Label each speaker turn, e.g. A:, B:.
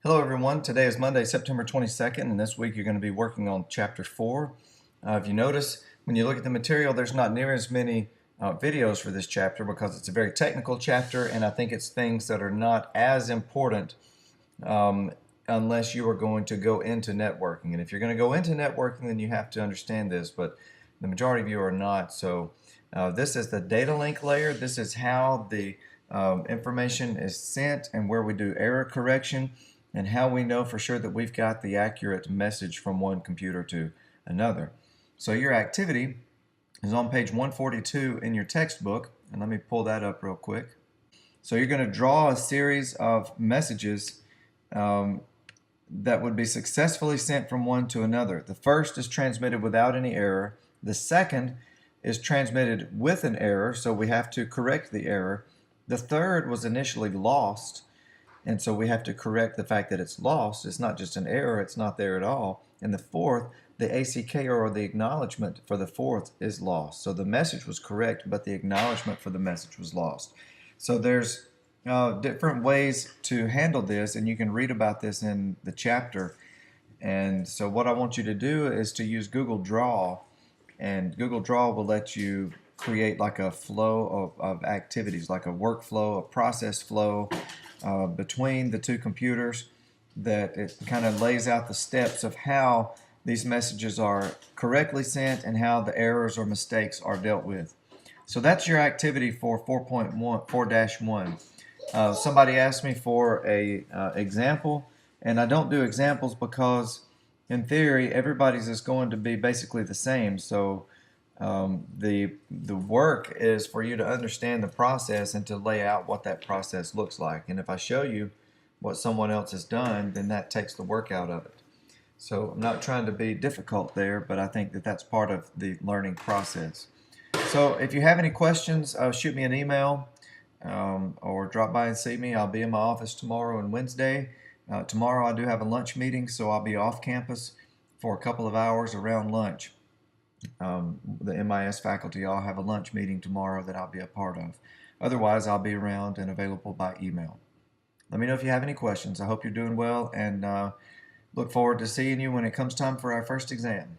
A: Hello everyone, today is Monday, September 22nd, and this week you're going to be working on Chapter 4. If you notice, when you look at the material, there's not near as many videos for this chapter because it's a very technical chapter, and I think it's things that are not as important unless you are going to go into networking. And if you're going to go into networking, then you have to understand this, but the majority of you are not. So this is the data link layer. This is how the information is sent and where we do error correction, and how we know for sure that we've got the accurate message from one computer to another. So your activity is on page 142 in your textbook, and let me pull that up real quick. So you're going to draw a series of messages that would be successfully sent from one to another. The first is transmitted without any error. The second is transmitted with an error, so we have to correct the error. The third was initially lost, and so we have to correct the fact that it's lost. It's not just an error, it's not there at all. And the fourth, the ACK or the acknowledgement for the fourth is lost. So the message was correct, but the acknowledgement for the message was lost. So there's different ways to handle this, and you can read about this in the chapter. And so what I want you to do is to use Google Draw, and Google Draw will let you create like a flow of activities, like a workflow, a process flow between the two computers, that it kind of lays out the steps of how these messages are correctly sent and how the errors or mistakes are dealt with. So that's your activity for 4.1. Somebody asked me for a example, and I don't do examples because in theory everybody's is going to be basically the same. So the work is for you to understand the process and to lay out what that process looks like. And if I show you what someone else has done, then that takes the work out of it. So I'm not trying to be difficult there, but I think that that's part of the learning process. So if you have any questions, shoot me an email or drop by and see me. I'll be in my office tomorrow and Wednesday. Tomorrow I do have a lunch meeting, so I'll be off campus for a couple of hours around lunch. The MIS faculty all have a lunch meeting tomorrow that I'll be a part of. Otherwise, I'll be around and available by email. Let me know if you have any questions. I hope you're doing well, and look forward to seeing you when it comes time for our first exam.